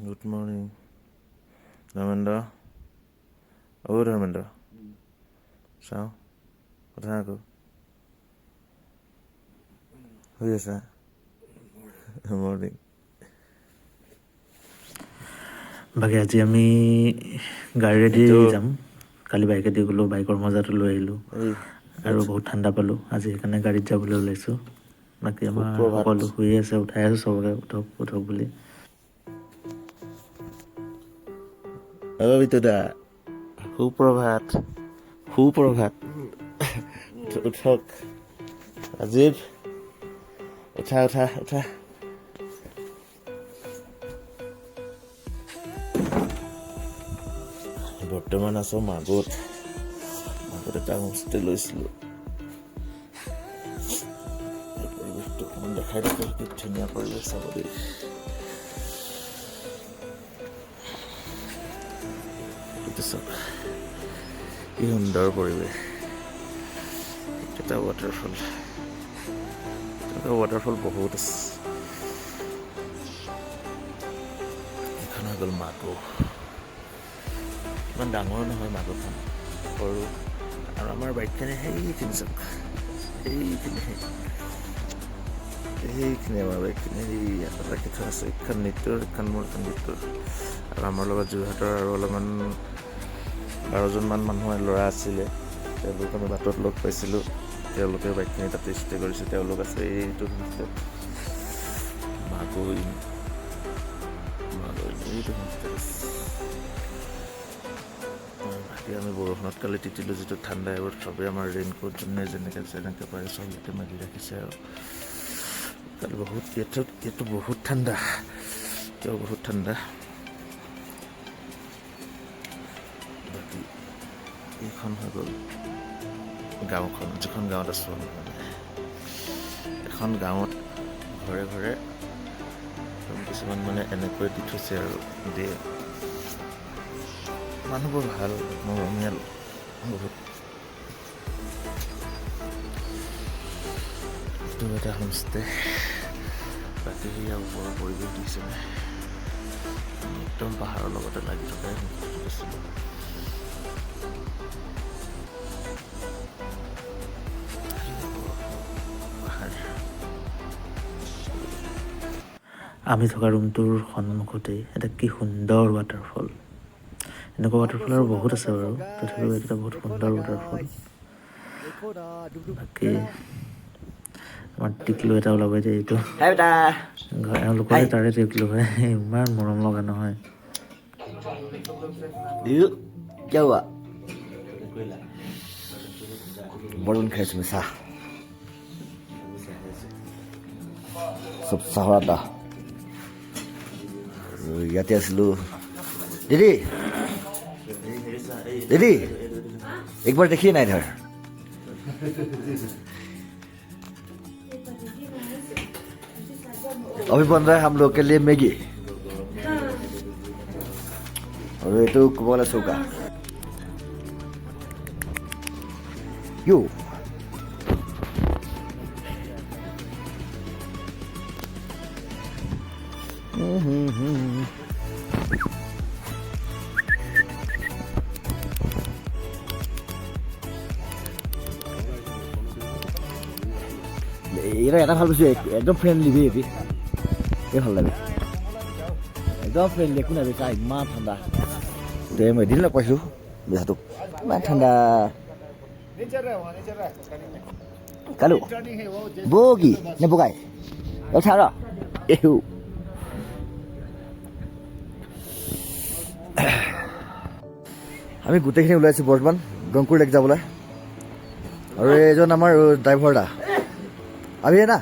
Good morning. Dharmendra? Oh, Dharmendra. Sao? কথা আকৌ হৈ আছা? মৰ্ণিং। বাকী আজি আমি গাড়ীৰেদি যাম। কালি বাইকেদি গ'লোঁ, বাইকৰ মজাটো লৈ আহিলোঁ আৰু বহুত ঠাণ্ডা পালোঁ। আজি সেইকাৰণে গাড়ীত যাবলৈ ওলাইছোঁ। বাকী আমাৰ সুপ্ৰভাত। সকলো শুই আছে, উঠাই আছোঁ চবকে উঠক উঠক বুলি। বিতুদা সুপ্ৰভাত। সুপ্ৰভাত উঠক। আজিৰ উঠা উঠা উঠা। বৰ্তমান আছোঁ মাগত এটা হোমষ্টে লৈছিলোঁ। পৰিৱেশটো অকণমান দেখাই দিছোঁ, কি ধুনীয়া পৰিৱেশ চাব দেই। চাওক কি সুন্দৰ পৰিৱেশ। এটা ৱাটাৰফল, ৱাটাৰফল বহুত আছে। এখন হৈ গ'ল মাকো। ইমান ডাঙৰ নহয় মাকোখন, সৰু। আৰু আমাৰ বাইকখিনি সেইখিনি চাওক, সেইখিনি আমাৰ বাইকখিনি ৰাখি থোৱা আছে। এইখন নিত্যৰ, এইখন মোৰ, এইখন নিত্যৰ। আৰু আমাৰ লগত যোৰহাটৰ আৰু অলপমান 12জনমান মানুহ ল'ৰা আছিলে। তেওঁলোক আমি বাটত লগ পাইছিলোঁ। তেওঁলোকে বাইকখিনি তাতে ষ্টে কৰিছে। তেওঁলোক আছে এইটো হোমষ্টেত, মাগৈ এইটো হোমষ্টেত আছে। বাকী আমি বৰষুণত কালি তিতিলোঁ, যিটো ঠাণ্ডা। এইবোৰ চবেই আমাৰ ৰেইনকোট যোনে যেনেকৈ পাৰে চব ইয়াতে মাৰি ৰাখিছে। আৰু কালি বহুত ইয়াতো বহুত ঠাণ্ডা, এতিয়াও বহুত ঠাণ্ডা। বাকী এইখন হৈ গ'ল গাঁওখন, যিখন গাঁৱত আছোঁ আমি। এখন গাঁৱত ঘৰে ঘৰে কিছুমান এনেকৈ দি থৈছে আৰু দিয়ে। মানুহবোৰ ভাল, মৰমীয়াল বহুত। এইটো এটা হোমষ্টে। বাকী সেয়া ওপৰৰ পৰিৱেশ দিছে নে, একদম পাহাৰৰ লগতে লাগি থকাই হোমষ্টেটো। আমি থকা ৰুমটোৰ সন্মুখতেই এটা কি সুন্দৰ ৱাটাৰফল। এনেকুৱা ৱাটাৰফল আৰু বহুত আছে বাৰু, তথাপিও এটা বহুত সুন্দৰ ৱাটাৰফল। বাকী আমাৰ টিকলু এটা ওলাব এতিয়া। এইটো এওঁলোকৰে তাৰে টিকলু হয়, ইমান মৰম লগা নহয়। বৰ্তমান খাইছোঁ মই চাহ, চব চাহৰ আড্ডা। ইয়াতে আছিলোঁ। দিদি দিদি একবাৰ দেখিয়ে নাই ধৰ। अभी बन रहा है हम लोग के लिए मैगी और ये तो कोला चौका यो এরা এটা ভাল পাইছো, একদম ফ্ৰেণ্ডলি বি এই ভাল লাগে, একদম ফ্ৰেণ্ডলি। একো নাই বেচা, ইমান ঠাণ্ডা। দে মই এদিন লগ পাইছোঁ বেচাটোক, ইমান ঠাণ্ডা। কালু বগী নে বগাই উঠা ৰ এহু। আমি গোটেইখিনি ওলাইছোঁ বৰ্তমান গংকুৰ লেক যাবলৈ। আৰু এইজন আমাৰ ড্ৰাইভাৰ দা अभी है ना,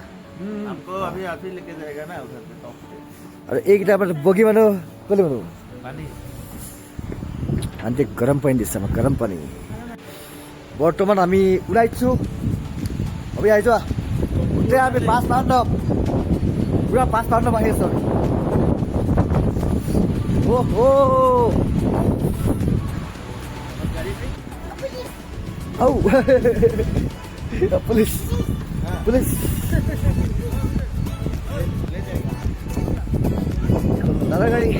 हमको अभी आप ही लेके जाएगा ना उधर पे टॉप पे। और एक बगी मानो कले मानो पानी आंटे गरम पानी दिस गरम पानी। बर्तमान आमी उलाइछु, अभी आइছো उठे आमी 5 पाउन्ड पूरा 5 पाउन्ड आहि आछो। ओहो औ पुलिस पुलिस दादा गाड़ी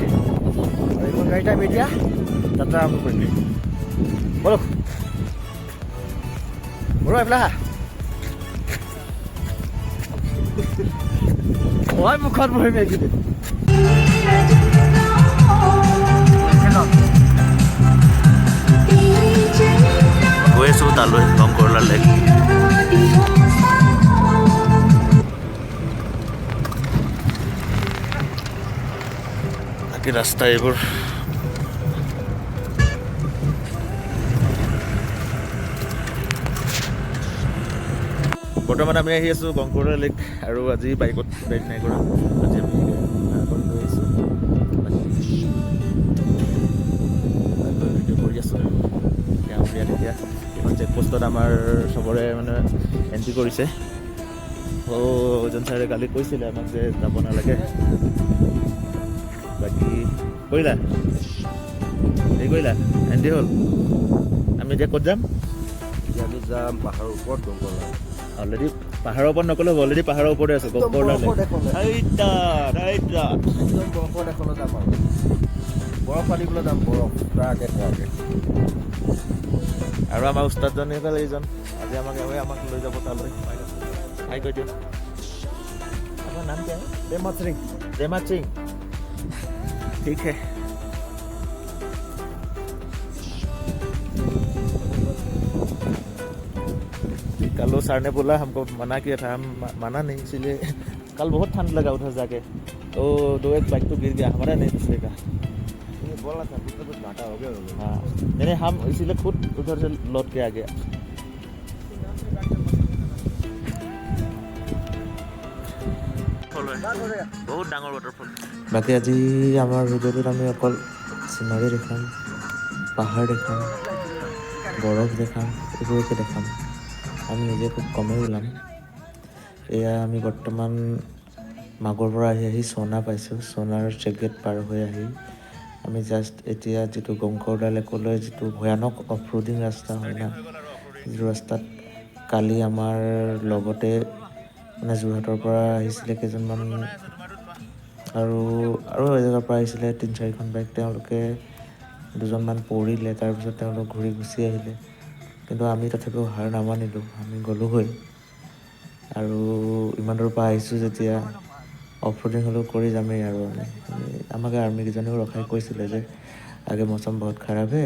গাড়ীটা আমি এতিয়া যাত্ৰা আৰম্ভ কৰিম বলক বড়ো এইফালে আহা মই মুখত বহিম এইকেইদিন গৈ আছোঁ তালৈ শংকৰলাল লেক বাকী ৰাস্তা এইবোৰ বৰ্তমান আমি আহি আছোঁ শংকৰলাল লেক আৰু আজি বাইকত ৰাইড নাই কৰা আজি আমি বাইকত গৈ আছোঁ ভিডিঅ' কৰি আছোঁ এতিয়া এইখন চেকপোষ্টত আমাৰ চবৰে মানে এণ্ট্ৰি কৰিছে এজন ছাৰে কালি কৈছিলে আমাক যে যাব নালাগে বাকী কৰিলা হেৰি কৰিলা এণ্ট্ৰি হ'ল আমি এতিয়া ক'ত যাম এতিয়া আমি যাম পাহাৰৰ ওপৰত গংগলা অলৰেডি পাহাৰৰ ওপৰত নক'লে হ'ব অলৰেডি পাহাৰৰ ওপৰতে আছোঁ গংগলা লেক একদম বৰফৰ দেশলৈ যাম আৰু বৰফ আনিবলৈ যাম বৰফ ট্ৰাকে আৰু আমাৰ উস্তাদজনী এফালে এইজন আজি আমাক লৈ যাব তালৈ হাই কৈ দিয়ক আপোনাৰ নাম কি প্ৰেমত সিং ঠিক হে कल वो सर ने बोला हमको मना किया था हम माना नहीं इसीलिए कल बहुत ठंड लगा उधर जाके तो 2-1 बाइक तो गिर गया हमारा नहीं दूसरे का बोला था कुछ घाटा हो गया हाँ नहीं हम इसीलिए खुद उधर से लौट के आ गया बहुत डाঙर वाटरफल बाकी আজি আমাৰ ভিডিঅ'টোত আমি অকল চিনাৰী দেখাম পাহাৰ দেখাম বৰফ দেখাম এইবোৰকে দেখাম আমি নিজে খুব কমেই ওলাম এয়া আমি বৰ্তমান মাগৰ পৰা আহি সোনা পাইছোঁ সোনাৰ চেকগেট পাৰ হৈ আহি আমি জাষ্ট এতিয়া যিটো গংকৰলাল লেকলৈ যিটো ভয়ানক অফ ৰোডিং ৰাস্তা হয় না যিটো ৰাস্তাত কালি আমাৰ লগতে মানে যোৰহাটৰ পৰা আহিছিলে কেইজনমান আৰু এজেগাৰ পৰা আহিছিলে 3-4খন বাইক তেওঁলোকে দুজনমান পৰিলে তাৰপিছত তেওঁলোক ঘূৰি গুচি আহিলে কিন্তু আমি তথাপিও হাৰ নামানিলোঁ আমি গ'লোগৈ আৰু ইমান দূৰৰ পৰা আহিছোঁ যেতিয়া অফ ৰোডিং হ'লেও কৰি যামেই আৰু আমাক আৰ্মিকেইজনেও ৰখাই কৈছিলে যে আগে মৌচম বহুত খাৰাপ হে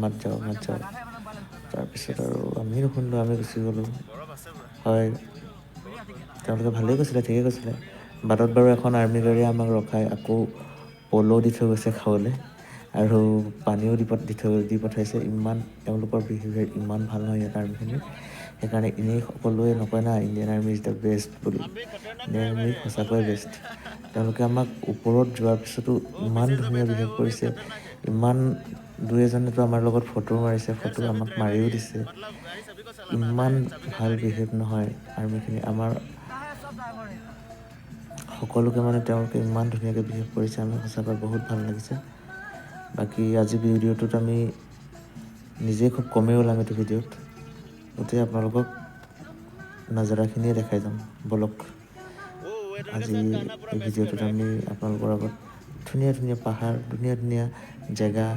মাত যাওঁ তাৰপিছত আৰু আমি নুশুনিলোঁ আমি গুচি গ'লোঁ হয় তেওঁলোকে ভালেই কৈছিলে ঠিকেই কৈছিলে বাটত বাৰু এখন আৰ্মি গাড়ীয়ে আমাক ৰখাই আকৌ পল' দি থৈ গৈছে খাবলৈ আৰু পানীও দি পঠাইছে ইমান তেওঁলোকৰ বিহেভিয়াৰ ইমান ভাল নহয় ইয়াত আৰ্মিখিনি সেইকাৰণে এনেই সকলোৱে নকয় না Indian army is the best বুলি ইণ্ডিয়ান আৰ্মি সঁচাকৈ বেষ্ট তেওঁলোকে আমাক ওপৰত যোৱাৰ পিছতো ইমান ধুনীয়া বিহেভ কৰিছে ইমান দুই এজনেতো আমাৰ লগত ফটো মাৰিছে ফটো আমাক মাৰিও দিছে ইমান ভাল বিহেভ নহয় আৰ্মিখিনি আমাৰ সকলোকে মানে তেওঁলোকে ইমান ধুনীয়াকৈ বিহেভ কৰিছে আমি সঁচাকৈ বহুত ভাল লাগিছে বাকী আজি ভিডিঅ'টোত আমি নিজে খুব কমেই ওলাম এইটো ভিডিঅ'ত গতিকে আপোনালোকক নাজাৰাখিনিয়ে দেখাই যাম বলক আজি এই ভিডিঅ'টোত আমি আপোনালোকৰ আগত ধুনীয়া ধুনীয়া পাহাৰ ধুনীয়া ধুনীয়া জেগা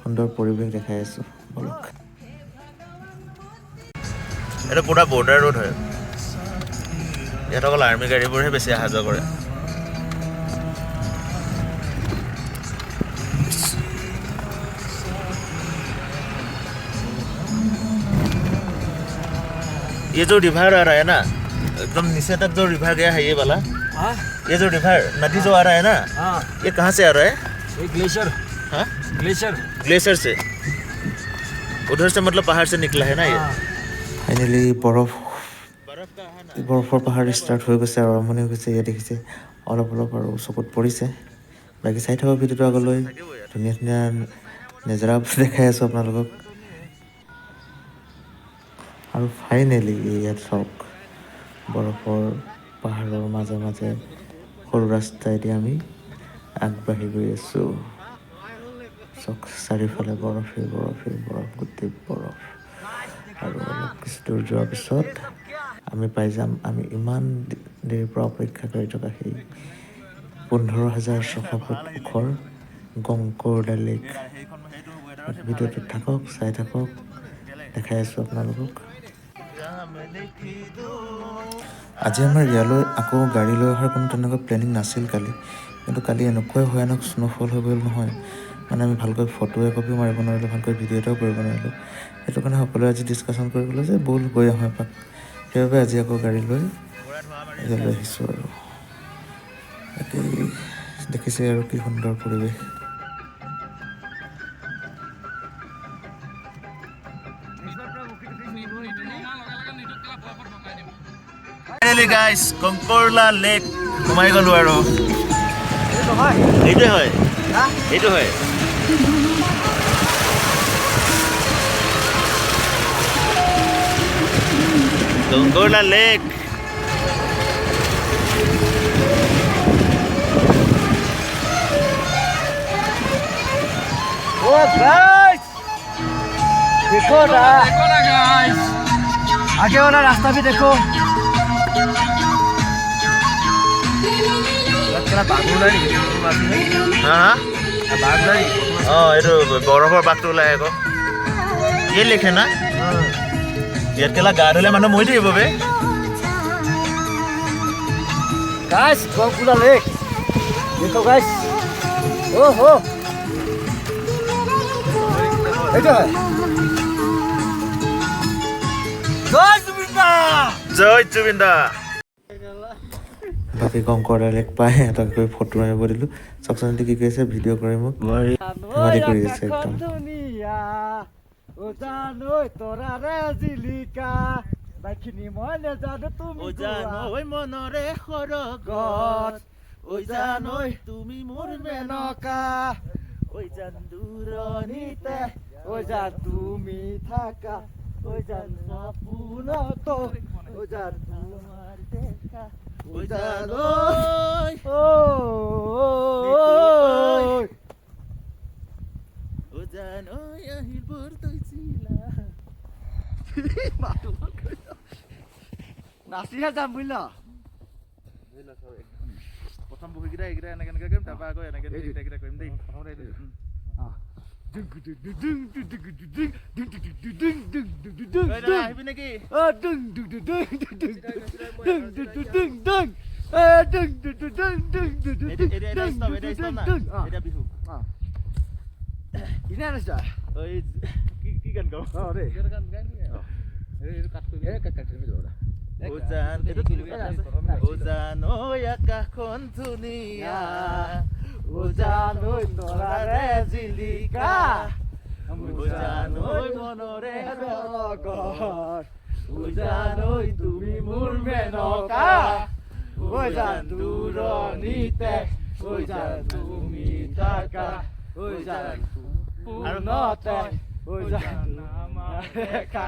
সুন্দৰ পৰিৱেশ দেখাই আছোঁ বলক এটা পুৰা বৰ্ডাৰ ৰোড হয় ইয়াত অকল আৰ্মি গাড়ীবোৰহে বেছি অহা যোৱা কৰে ये जो रिवर आ रहा है ना एकदम नीचे तक जो रिवर गया है ये वाला ये जो रिवर नदी जो आ रहा है ना ये कहाँ से आ रहा है ये ग्लेशियर हाँ ग्लेशियर से उधर से मतलब पहाड़ से निकला है ना ये फाइनली বৰফৰ পাহাৰ ষ্টাৰ্ট হৈ গৈছে আৰু আৰম্ভণি হৈ গৈছে ইয়াত দেখিছে অলপ আৰু চকুত পৰিছে বাকী চাই থকা ভিডিঅ'টো আগলৈ ধুনীয়া ধুনীয়া নেজাৰা দেখাই আছোঁ আপোনালোকক আৰু ফাইনেলি ইয়াত চাওক বৰফৰ পাহাৰৰ মাজে মাজে সৰু ৰাস্তাইদি আমি আগবাঢ়ি গৈ আছোঁ চাওক চাৰিওফালে বৰফে গোটেই বৰফ আৰু অলপ কিছু দূৰ যোৱাৰ পিছত আমি পাই যাম আমি ইমান দেৰিৰ পৰা অপেক্ষা কৰি থকা সেই 15,600 ফুট ওখৰ গংকৰলা লেক। ভিডিঅ'টো থাকক, চাই থাকক, দেখাই আছোঁ আপোনালোকক। আজি আমাৰ ইয়ালৈ আকৌ গাড়ী লৈ অহাৰ কোনো তেনেকুৱা প্লেনিং নাছিল কালি, কিন্তু কালি এনেকুৱাই ভয়ানক স্ন'ফল হৈ গ'ল নহয়, মানে আমি ভালকৈ ফটো একপিও মাৰিব নোৱাৰিলোঁ, ভালকৈ ভিডিঅ' এটাও কৰিব নোৱাৰিলোঁ। সেইটো কাৰণে সকলোৱে আজি ডিছকাশ্যন কৰি গ'লোঁ যে ব'ল গৈ আহোঁ এপাক। সেইবাবে আজি আকৌ গাড়ী লৈ ইয়ালৈ আহিছোঁ আৰু তাকেই দেখিছে আৰু কি সুন্দৰ পৰিৱেশ। ফাইনেলি গাইজ কংকৰলা লেক সোমাই গ'লোঁ আৰু এইটোৱে হয়, এইটো হয়। কংকৰলা লেক ओ गाइस देखो ना गाइस, आगे वाला रास्ता भी देखो। এইটো বৰফৰ বাঘটো ওলাই আকৌ এই লিখে না ইয়াত কেলা গা ধুলে মানুহ মৰি থাকিব বে। गाइस गंकरला लेक देखो गाइस, ओहो এইটো হয়। জয় জুবিন্দা, জয় জুবিন্দা। বাকী গংকৰলা লেক পাই এটা গৈ ফটো মাৰিব দিলোঁ। চাওকচোন কি কৰিছে, ভিডিঅ' কৰি মোক ধেমালি কৰি আছে একদম। তৰাৰে জিলিকা বাইখিনি মই নেজানো তুমি মনৰে গত, ঐ জানৈ তুমি মোৰ মেনকা, ঐ জান দূৰণিতে, ঐ জান তুমি থাকা, ঐ জান সপোনত, ঐ জান তোমাৰ দেখা, ঐ জান নাচিহে যাম বুজিল। প্ৰথম বহীকেইটা এইকেইটা এনেকে এনেকে কৰিম, তাৰপৰা আকৌ এনেকে এইকেইটা কৰিম দেই। আহিবি নেকি? কি গান গাওঁ? আকাশখন ধুনীয়া, জানৈ তৰাৰে জিলিকা, জানৈ মনৰে জগত, জানৈ তুমি মোৰ মেনকা, ঐ জান দূৰণিতে, ঐ জান তুমি থাকা, ঐ জান পূৰ্ণতে, ঐ জান আমাৰ দেখা।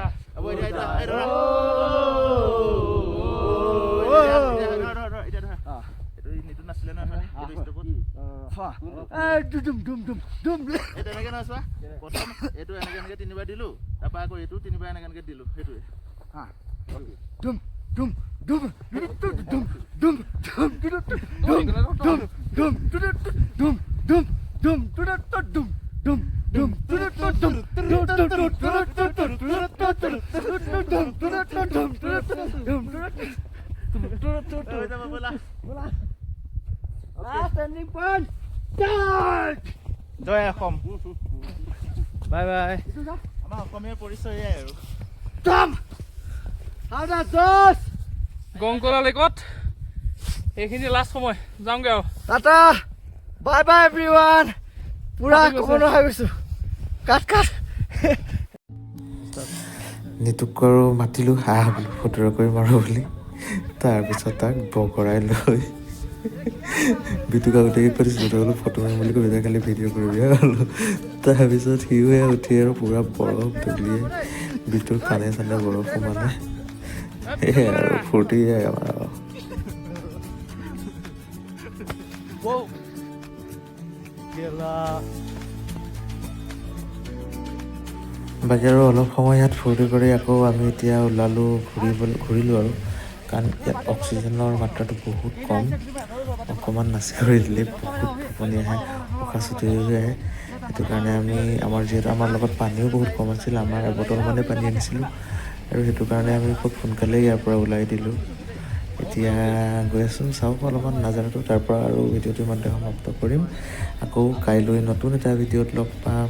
তেনেকে নাচোৱা, প্ৰথম এইটো এনেকে এনেকে তিনিবাৰ দিলো, তাৰপৰা আকৌ এইটো তিনিবাৰ এনেকে এনেকে দিলো, সেইটোৱে। জয় অসম, বাই বাই। আমাৰ অসমীয়া পৰিচয় এয়াই আৰু। গংকৰলা লেকত এইখিনি লাষ্ট সময়, যাওঁগে আৰু। Tata, bye bye everyone. পুৰা ক'ব নোৱাৰা হৈ গৈছো, কাট কাট। নিতুক আৰু মাতিলোঁ আহ বোলো ফটো কৰি মাৰোঁ বুলি, তাৰপিছত তাক বগৰাই লৈ বিটুকা গোটেই কৰিছিলোঁ, তই বোলো ফটো মাৰিম বুলি কৈ খালি ভিডিঅ' কৰিবি বোলো। তাৰপিছত সিও উঠি আৰু পূৰা বৰফ দলিয়াই বিটুৰ কাণে চানে বৰফ সোমালে, সেয়াই আৰু ফূৰ্তি আমাৰ আৰু। বাকী আৰু অলপ সময় ইয়াত ফূৰ্তি কৰি আকৌ আমি এতিয়া ওলালোঁ ঘূৰিলোঁ আৰু, কাৰণ ইয়াত অক্সিজেনৰ মাত্ৰাটো বহুত কম, অকণমান নাচি কৰি দিলে বহুত টোপনি আহে, উশাহ উশাহ চুটি হৈ আহে। সেইটো কাৰণে আমাৰ যিহেতু আমাৰ লগত পানীও বহুত কম আছিল, আমাৰ এবটল মানে পানী আনিছিলোঁ আৰু সেইটো কাৰণে আমি খুব সোনকালে ইয়াৰ পৰা ওলাই দিলোঁ। এতিয়া গৈ আছোঁ, চাওক অলপমান নাজানোতো, তাৰ পৰা আৰু ভিডিঅ'টো ইমানতে সমাপ্ত কৰিম। আকৌ কাইলৈ নতুন এটা ভিডিঅ'ত লগ পাম।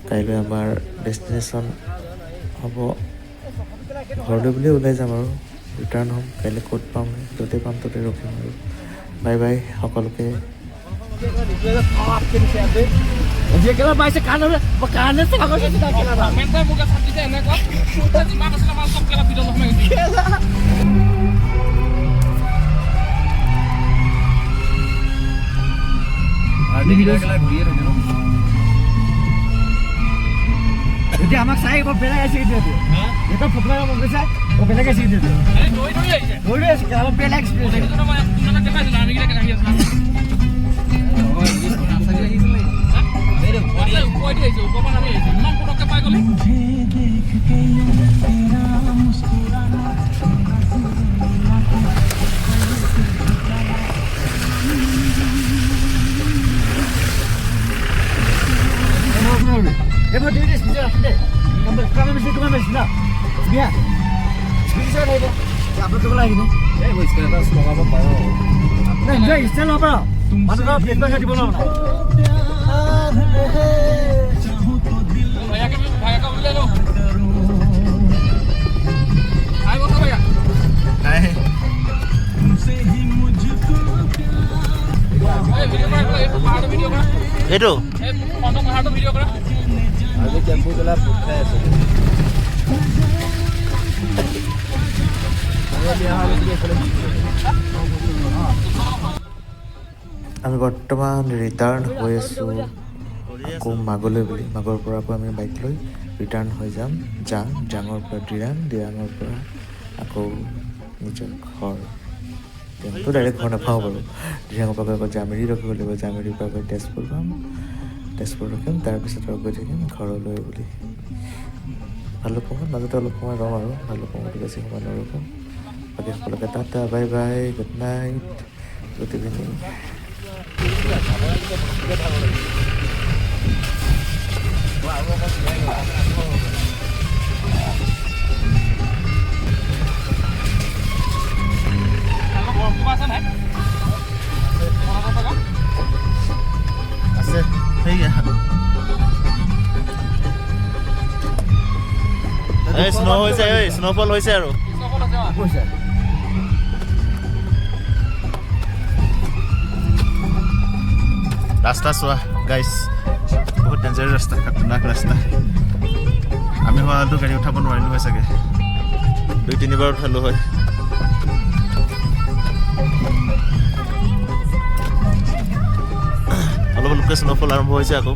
কাইলৈ আমাৰ ডেষ্টিনেশ্যন হ'ব ঘৰলৈ বুলিয়ে ওলাই যাম আৰু ৰিটাৰ্ণ হ'ম। কাইলৈ ক'ত পামগৈ, য'তে পাম ত'তে ৰখিম আৰু। বাই বাই সকলোকে। কেলা পাইছে কাণৰে কাণে চাগৰ কেলা মেণ্টাই মোক চাটি যে এনেকুৱা যিমান আছিলে মাল চব কেলা ভিতৰত সোমাই গৈছে এতিয়া আমাক চাই বেলেগ আছে এটা ফটো মন গৈছে বেলেগ আছে দৌৰি আছে অলপ বেলেগ ইমান পটককে পাই গ'লি এবার দুই দেশ ভিতরে আসলে কামে বেশি কমে বেশি না বিয়া স্পিরিচুয়াল হইব আপনার তো লাগি না এই বলছ কেন বাস লগাবো পারো না যাই স্টাইল হবে মানে না পেট বাসা দিব না भैया का ले लो आए बोलो भैया नहीं वीडियो करा वीडियो करा এইটো वीडियो करा আগে টেম্পো চলা ফুটখাই আছে আমি বৰ্তমান ৰিটাৰ্ণ হৈ আছোঁ আকৌ মাগলৈ বুলি। মাগৰ পৰা আকৌ আমি বাইক লৈ ৰিটাৰ্ণ হৈ যাম জাঙৰ পৰা দিৰাঙৰ পৰা আকৌ নিজৰ ঘৰ। তেওঁতো ডাইৰেক্ট ঘৰ নাপাওঁ বাৰু, দিৰাঙৰ পৰা আকৌ জামেৰী ৰখিব লাগিব, জামেৰীৰ পৰা গৈ তেজপুৰ পাম, তেজপুৰ ৰখিম, তাৰপিছত আৰু গৈ থাকিম ঘৰলৈ বুলি। ভালুকপুঙত মাজতে অলপ সময় ৰ'ম আৰু ভালুকপুঙতো বেছি সময় নৰখোঁ। বাকী সকলোকে tata bye bye good night good evening. আছে এই স্নো হৈছে, এই স্নোফল হৈছে আৰু ৰাস্তা চোৱা গাইছ, বহুত ডেঞ্জাৰাছ ৰাস্তা, খতৰনাক ৰাস্তা। আমি হোৱাটো গাড়ী উঠাব নোৱাৰিলোঁ হয় চাগে, 2-3 বাৰ উঠালোঁ হয়। অলপ অলপকৈ স্নোফল আৰম্ভ হৈছে আকৌ।